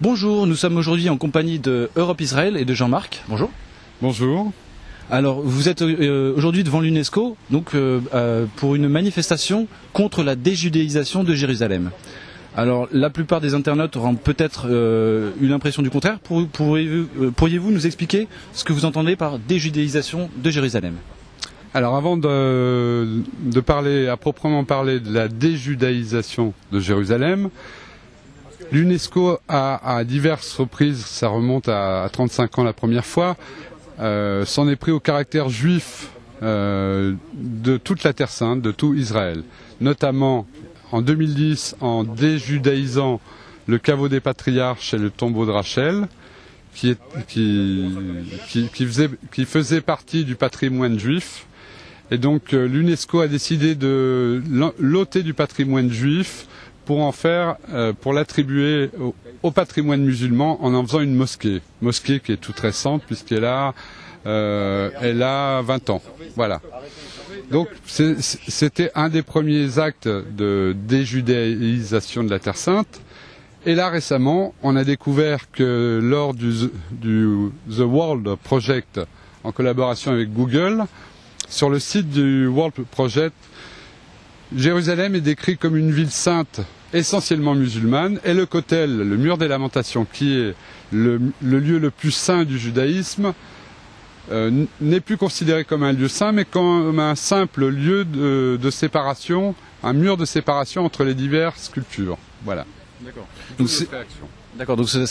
Bonjour, nous sommes aujourd'hui en compagnie de Europe Israël et de Jean-Marc. Bonjour. Bonjour. Alors, vous êtes aujourd'hui devant l'UNESCO donc, pour une manifestation contre la déjudéisation de Jérusalem. Alors, la plupart des internautes auront peut-être une impression du contraire. Pourriez-vous nous expliquer ce que vous entendez par déjudéisation de Jérusalem ? Alors, avant de parler, à proprement parler de la déjudaïsation de Jérusalem, l'UNESCO a à diverses reprises, ça remonte à 35 ans la première fois, s'en est pris au caractère juif de toute la Terre Sainte, de tout Israël. Notamment en 2010 en déjudaïsant le caveau des patriarches et le tombeau de Rachel, qui faisait partie du patrimoine juif. Et donc l'UNESCO a décidé de l'ôter du patrimoine juif pour en faire, pour l'attribuer au patrimoine musulman en faisant une mosquée. Mosquée qui est toute récente puisqu'elle a 20 ans. Voilà. Donc c'était un des premiers actes de déjudaïsation de la Terre Sainte. Et là récemment, on a découvert que lors du The World Project, en collaboration avec Google, sur le site du World Project, Jérusalem est décrit comme une ville sainte essentiellement musulmane, et le Kotel, le mur des lamentations, qui est le lieu le plus saint du judaïsme, n'est plus considéré comme un lieu saint, mais comme un simple lieu de séparation, un mur de séparation entre les diverses cultures. Voilà. D'accord. Donc ça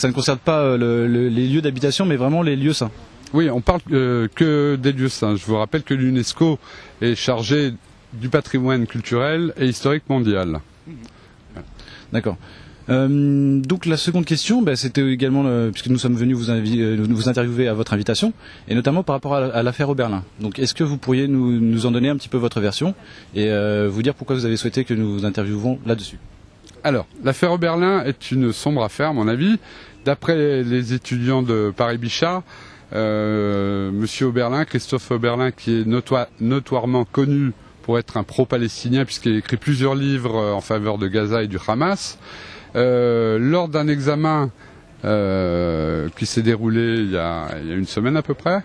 ne concerne pas les lieux d'habitation, mais vraiment les lieux saints. Oui, on parle que des lieux saints. Je vous rappelle que l'UNESCO est chargée du patrimoine culturel et historique mondial. D'accord. Donc la seconde question, c'était également, puisque nous sommes venus vous interviewer à votre invitation, et notamment par rapport à l'affaire Oberlin. Donc est-ce que vous pourriez nous en donner un petit peu votre version, et vous dire pourquoi vous avez souhaité que nous vous interviewons là-dessus ? Alors, l'affaire Oberlin est une sombre affaire, à mon avis. D'après les étudiants de Paris-Bichat, Monsieur Oberlin, Christophe Oberlin, qui est notoirement connu pour être un pro-palestinien, puisqu'il a écrit plusieurs livres en faveur de Gaza et du Hamas, lors d'un examen qui s'est déroulé il y a une semaine à peu près,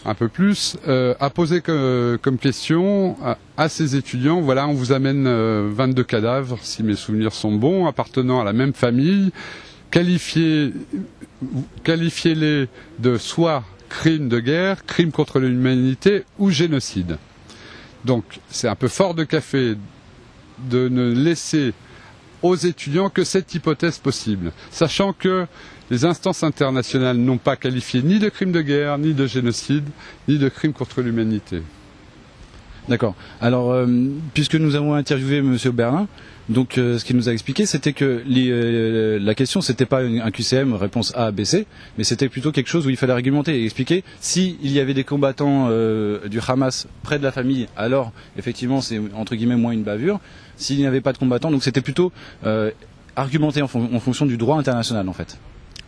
un peu plus, a posé comme question à ses étudiants, voilà, on vous amène 22 cadavres, si mes souvenirs sont bons, appartenant à la même famille, qualifiez-les de soit crimes de guerre, crimes contre l'humanité ou génocide. Donc c'est un peu fort de café de ne laisser aux étudiants que cette hypothèse possible, sachant que les instances internationales n'ont pas qualifié ni de crimes de guerre, ni de génocide, ni de crimes contre l'humanité. D'accord. Alors, puisque nous avons interviewé M. Oberlin, donc ce qu'il nous a expliqué, c'était que la question, c'était pas un QCM, réponse A, B, C, mais c'était plutôt quelque chose où il fallait argumenter et expliquer s'il y avait des combattants du Hamas près de la famille, alors effectivement c'est entre guillemets moins une bavure. S'il n'y avait pas de combattants, donc c'était plutôt argumenter en fonction du droit international en fait.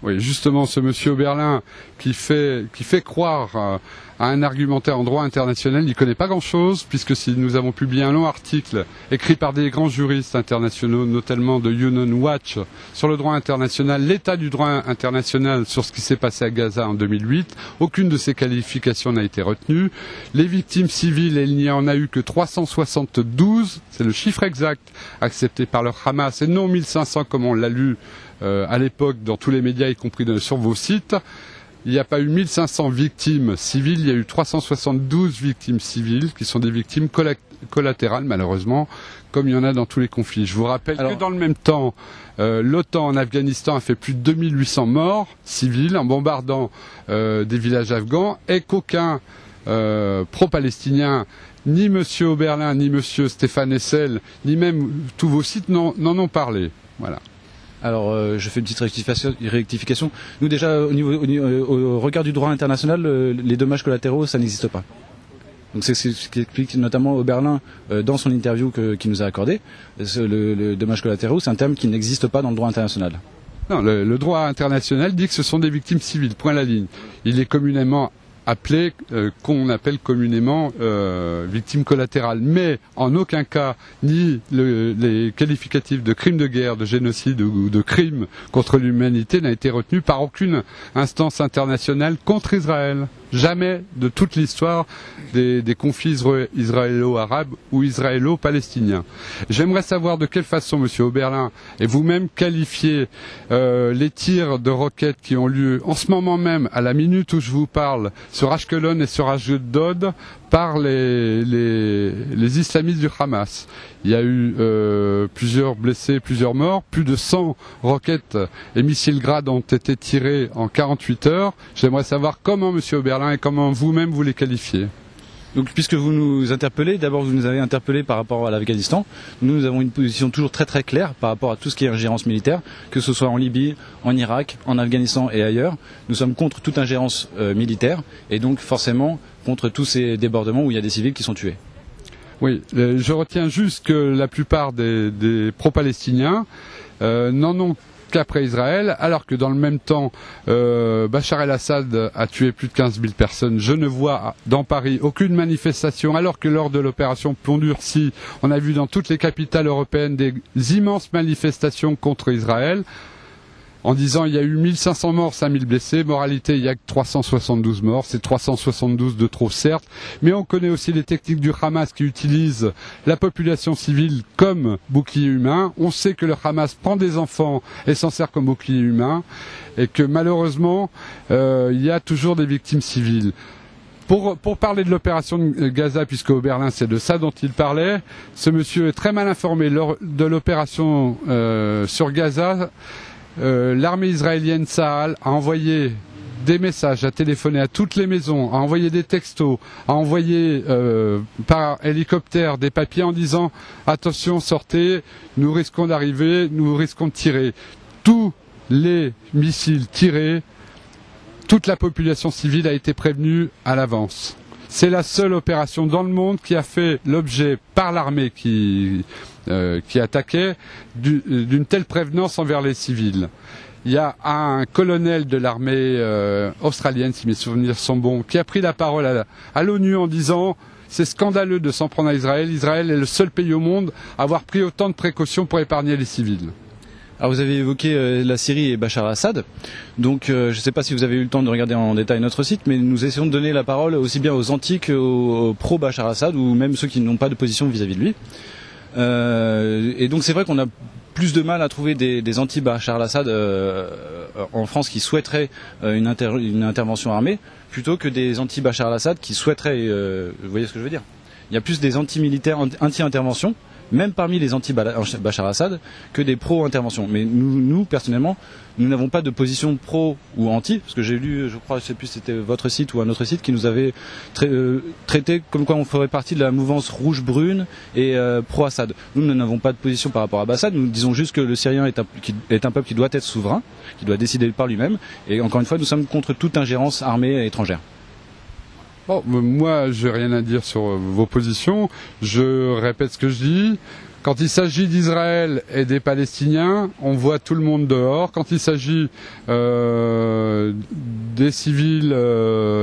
Oui, justement, ce monsieur Oberlin qui fait croire à un argumentaire en droit international, il ne connaît pas grand-chose, puisque si nous avons publié un long article écrit par des grands juristes internationaux, notamment de Human Watch, sur le droit international, l'état du droit international sur ce qui s'est passé à Gaza en 2008. Aucune de ces qualifications n'a été retenue. Les victimes civiles, il n'y en a eu que 372, c'est le chiffre exact, accepté par le Hamas, et non 1500 comme on l'a lu à l'époque dans tous les médias, y compris sur vos sites. Il n'y a pas eu 1500 victimes civiles, il y a eu 372 victimes civiles qui sont des victimes collatérales malheureusement, comme il y en a dans tous les conflits. Je vous rappelle que dans le même temps, l'OTAN en Afghanistan a fait plus de 2800 morts civils en bombardant des villages afghans, et qu'aucun pro-palestinien, ni M. Oberlin, ni M. Stéphane Hessel, ni même tous vos sites n'en ont parlé. Voilà. Alors, je fais une petite rectification. Nous déjà, au regard du droit international, les dommages collatéraux, ça n'existe pas. Donc c'est ce qui explique notamment Oberlin dans son interview qu'il nous a accordé. Le dommage collatéraux, c'est un terme qui n'existe pas dans le droit international. Non, le droit international dit que ce sont des victimes civiles, point à la ligne. Il est communément appelées, qu'on appelle communément victimes collatérales. Mais en aucun cas, ni les qualificatifs de crimes de guerre, de génocide ou de crimes contre l'humanité n'a été retenu par aucune instance internationale contre Israël. Jamais de toute l'histoire des conflits israélo-arabes ou israélo-palestiniens. J'aimerais savoir de quelle façon, Monsieur Oberlin, et vous-même qualifiez les tirs de roquettes qui ont lieu en ce moment même, à la minute où je vous parle, sur Ashkelon et sur Ashdod, par les islamistes du Hamas. Il y a eu plusieurs blessés, plusieurs morts, plus de 100 roquettes et missiles Grad ont été tirés en 48 heures. J'aimerais savoir comment, Monsieur Oberlin, et comment vous-même vous les qualifiez. Donc, puisque vous nous interpellez, d'abord vous nous avez interpellé par rapport à l'Afghanistan. Nous avons une position toujours très très claire par rapport à tout ce qui est ingérence militaire, que ce soit en Libye, en Irak, en Afghanistan et ailleurs. Nous sommes contre toute ingérence militaire et donc forcément contre tous ces débordements où il y a des civils qui sont tués. Oui, je retiens juste que la plupart des pro-palestiniens n'en ont qu'après Israël, alors que dans le même temps, Bachar el-Assad a tué plus de 15 000 personnes. Je ne vois dans Paris aucune manifestation, alors que lors de l'opération Pont Durci, on a vu dans toutes les capitales européennes des immenses manifestations contre Israël. En disant il y a eu 1500 morts, 5000 blessés, moralité il y a que 372 morts, c'est 372 de trop certes, mais on connaît aussi les techniques du Hamas qui utilisent la population civile comme bouclier humain. On sait que le Hamas prend des enfants et s'en sert comme bouclier humain, et que malheureusement il y a toujours des victimes civiles. Pour parler de l'opération de Gaza, puisque Oberlin c'est de ça dont il parlait, ce monsieur est très mal informé de l'opération sur Gaza. L'armée israélienne Tsahal a envoyé des messages, a téléphoné à toutes les maisons, a envoyé des textos, a envoyé par hélicoptère des papiers en disant « Attention, sortez, nous risquons d'arriver, nous risquons de tirer ». Tous les missiles tirés, toute la population civile a été prévenue à l'avance. C'est la seule opération dans le monde qui a fait l'objet par l'armée qui attaquait d'une telle prévenance envers les civils. Il y a un colonel de l'armée australienne, si mes souvenirs sont bons, qui a pris la parole à l'ONU en disant « C'est scandaleux de s'en prendre à Israël. Israël est le seul pays au monde à avoir pris autant de précautions pour épargner les civils. » Alors vous avez évoqué la Syrie et Bachar al-Assad, donc je ne sais pas si vous avez eu le temps de regarder en détail notre site, mais nous essayons de donner la parole aussi bien aux anti qu'aux pro-Bachar al-Assad, ou même ceux qui n'ont pas de position vis-à-vis de lui. Et donc c'est vrai qu'on a plus de mal à trouver des anti-Bachar al-Assad en France qui souhaiteraient une intervention armée, plutôt que des anti-Bachar al-Assad qui souhaiteraient, vous voyez ce que je veux dire. Il y a plus des anti-militaires, anti-intervention, même parmi les anti-Bachar al-Assad, que des pro-intervention. Mais nous, personnellement, nous n'avons pas de position pro ou anti, parce que j'ai lu, je crois, je ne sais plus si c'était votre site ou un autre site, qui nous avait traité comme quoi on ferait partie de la mouvance rouge-brune et pro-Assad. Nous n'avons pas de position par rapport à Assad, nous disons juste que le Syrien est un peuple qui doit être souverain, qui doit décider par lui-même, et encore une fois, nous sommes contre toute ingérence armée étrangère. Bon, moi, je n'ai rien à dire sur vos positions. Je répète ce que je dis. Quand il s'agit d'Israël et des Palestiniens, on voit tout le monde dehors. Quand il s'agit des civils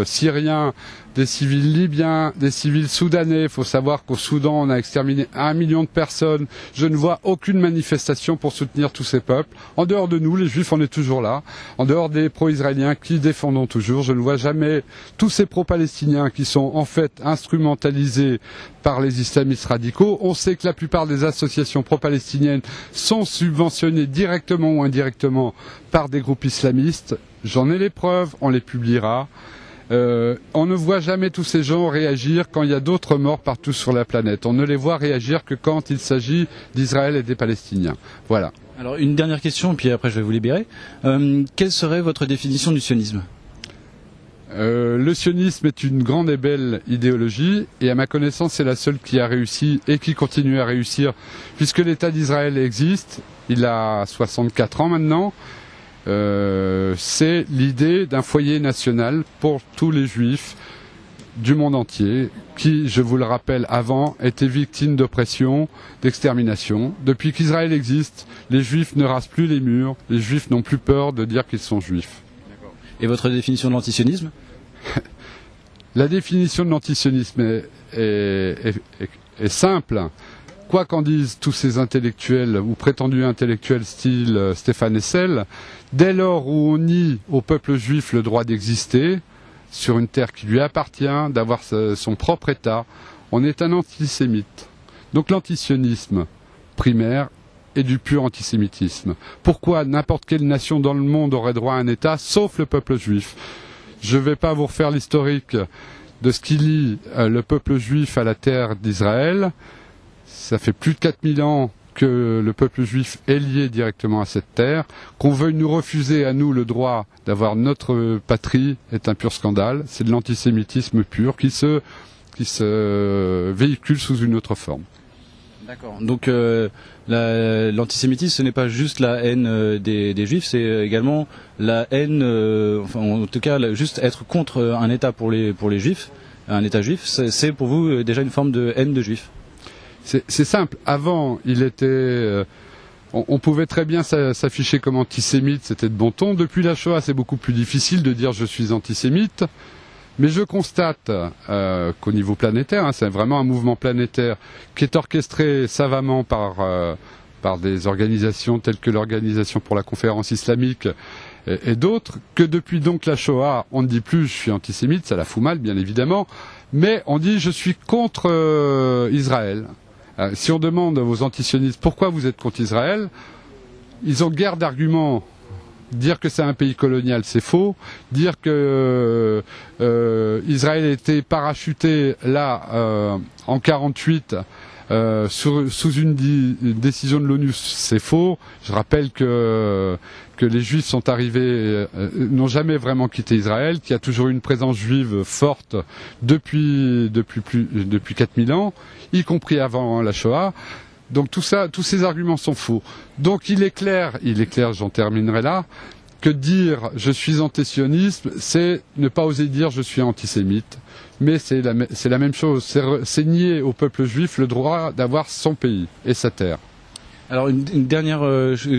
syriens, des civils libyens, des civils soudanais, il faut savoir qu'au Soudan, on a exterminé 1 million de personnes. Je ne vois aucune manifestation pour soutenir tous ces peuples. En dehors de nous, les Juifs, on est toujours là. En dehors des pro-israéliens qui défendons toujours, je ne vois jamais tous ces pro-palestiniens qui sont en fait instrumentalisés par les islamistes radicaux. On sait que la plupart des associations pro-palestiniennes sont subventionnées directement ou indirectement par des groupes islamistes. J'en ai les preuves, on les publiera. On ne voit jamais tous ces gens réagir quand il y a d'autres morts partout sur la planète. On ne les voit réagir que quand il s'agit d'Israël et des Palestiniens. Voilà. Alors une dernière question, et puis après je vais vous libérer. Quelle serait votre définition du sionisme ? Le sionisme est une grande et belle idéologie, et à ma connaissance c'est la seule qui a réussi et qui continue à réussir, puisque l'État d'Israël existe, il a 64 ans maintenant. C'est l'idée d'un foyer national pour tous les juifs du monde entier qui, je vous le rappelle avant, étaient victimes d'oppression, d'extermination. Depuis qu'Israël existe, les juifs ne rasent plus les murs, les juifs n'ont plus peur de dire qu'ils sont juifs. Et votre définition de l'antisionisme ? La définition de l'antisionisme est simple. Quoi qu'en disent tous ces intellectuels ou prétendus intellectuels style Stéphane Hessel, dès lors où on nie au peuple juif le droit d'exister sur une terre qui lui appartient, d'avoir son propre État, on est un antisémite. Donc l'antisionisme primaire est du pur antisémitisme. Pourquoi n'importe quelle nation dans le monde aurait droit à un État, sauf le peuple juif? Je ne vais pas vous refaire l'historique de ce qui lie le peuple juif à la terre d'Israël. Ça fait plus de 4000 ans que le peuple juif est lié directement à cette terre. Qu'on veuille nous refuser à nous le droit d'avoir notre patrie est un pur scandale. C'est de l'antisémitisme pur qui se véhicule sous une autre forme. D'accord. Donc l'antisémitisme, ce n'est pas juste la haine des juifs, c'est également la haine, enfin en tout cas juste être contre un État pour les juifs, un État juif, c'est pour vous déjà une forme de haine de juifs. C'est simple. Avant, il était, on pouvait très bien s'afficher comme antisémite, c'était de bon ton. Depuis la Shoah, c'est beaucoup plus difficile de dire je suis antisémite. Mais je constate qu'au niveau planétaire, c'est vraiment un mouvement planétaire qui est orchestré savamment par des organisations telles que l'Organisation pour la Conférence islamique et d'autres, que depuis donc la Shoah, on ne dit plus je suis antisémite, ça la fout mal bien évidemment, mais on dit je suis contre Israël. Si on demande aux antisionistes pourquoi vous êtes contre Israël, ils ont guère d'arguments. Dire que c'est un pays colonial, c'est faux. Dire que Israël a été parachuté là en 48 sous une décision de l'ONU, c'est faux. Je rappelle que les Juifs sont arrivés, n'ont jamais vraiment quitté Israël, qu'il y a toujours eu une présence juive forte depuis 4000 ans, y compris avant la Shoah. Donc tout ça, tous ces arguments sont faux. Donc il est clair, j'en terminerai là, que dire je suis antisioniste, c'est ne pas oser dire je suis antisémite. Mais c'est la même chose, c'est nier au peuple juif le droit d'avoir son pays et sa terre. Alors une dernière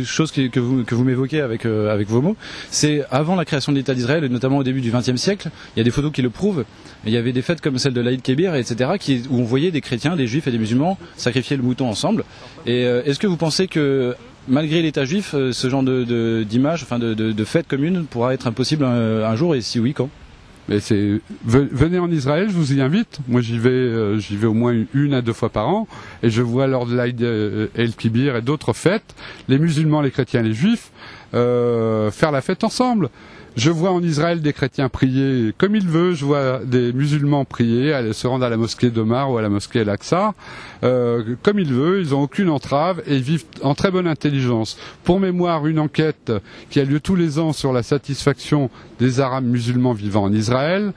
chose que vous m'évoquez avec vos mots, c'est avant la création de l'État d'Israël, et notamment au début du XXe siècle, il y a des photos qui le prouvent. Il y avait des fêtes comme celle de l'Aïd Kébir, etc., où on voyait des chrétiens, des juifs et des musulmans sacrifier le mouton ensemble. Et est-ce que vous pensez que malgré l'État juif, ce genre d'image, enfin de fête commune, pourra être impossible un jour, et si oui, quand? Mais venez en Israël, je vous y invite. Moi, j'y vais au moins 1 à 2 fois par an, et je vois lors de l'Aïd el-Kibir et d'autres fêtes, les musulmans, les chrétiens, les juifs faire la fête ensemble. Je vois en Israël des chrétiens prier comme ils veulent, je vois des musulmans prier, aller se rendre à la mosquée d'Omar ou à la mosquée Al-Aqsa, comme ils veulent, ils n'ont aucune entrave et ils vivent en très bonne intelligence. Pour mémoire, une enquête qui a lieu tous les ans sur la satisfaction des Arabes musulmans vivant en Israël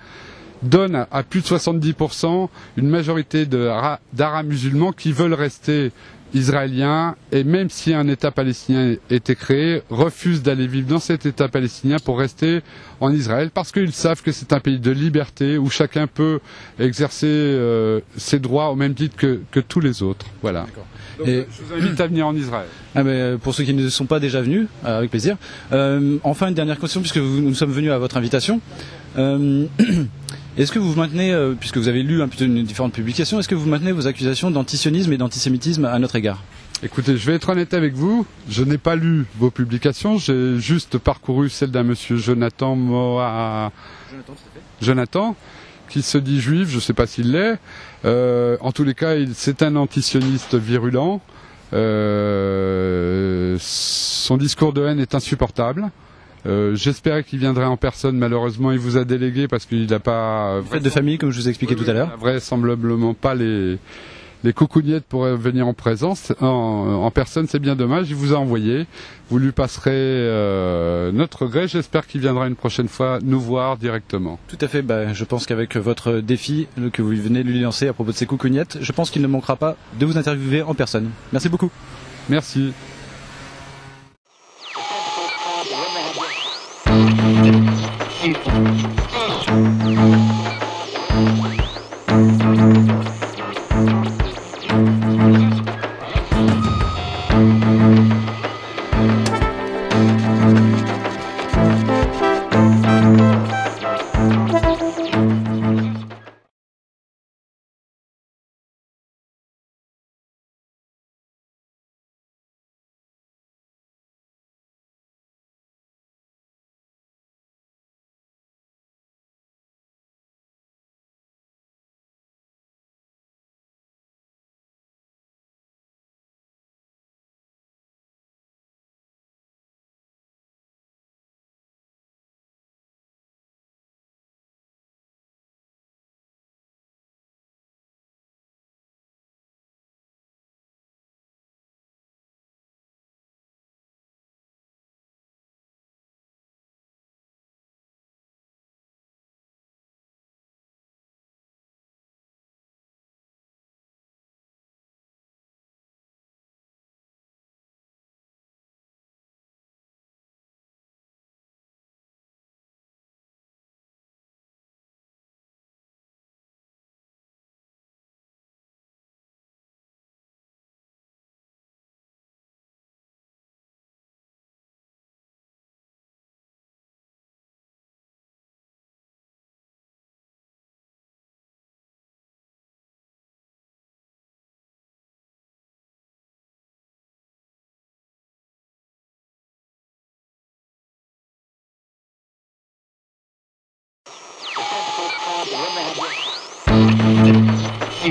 donne à plus de 70% une majorité d'Arabes musulmans qui veulent rester israéliens, et même si un État palestinien était créé, refusent d'aller vivre dans cet État palestinien pour rester en Israël, parce qu'ils savent que c'est un pays de liberté où chacun peut exercer ses droits au même titre que tous les autres. Voilà. Donc, je vous invite à venir en Israël. Ah mais pour ceux qui ne sont pas déjà venus, avec plaisir. Enfin, une dernière question, puisque nous sommes venus à votre invitation. Est-ce que vous maintenez, puisque vous avez lu différentes publications, est-ce que vous maintenez vos accusations d'antisionisme et d'antisémitisme à notre égard? Écoutez, je vais être honnête avec vous, je n'ai pas lu vos publications, j'ai juste parcouru celle d'un monsieur Jonathan Jonathan, qui se dit juif, je ne sais pas s'il l'est. En tous les cas, c'est un antisioniste virulent. Son discours de haine est insupportable. J'espérais qu'il viendrait en personne, malheureusement il vous a délégué parce qu'il n'a pas... Fête de famille, comme je vous ai expliqué tout à l'heure. Vraisemblablement pas les coucougnettes pour venir en présence, en personne, c'est bien dommage, il vous a envoyé. Vous lui passerez notre gré, j'espère qu'il viendra une prochaine fois nous voir directement. Tout à fait, je pense qu'avec votre défi que vous venez de lui lancer à propos de ces coucougnettes, je pense qu'il ne manquera pas de vous interviewer en personne. Merci beaucoup. Merci.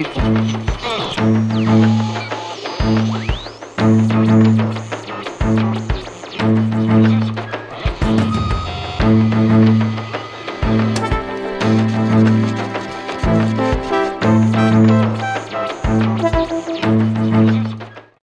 Sud.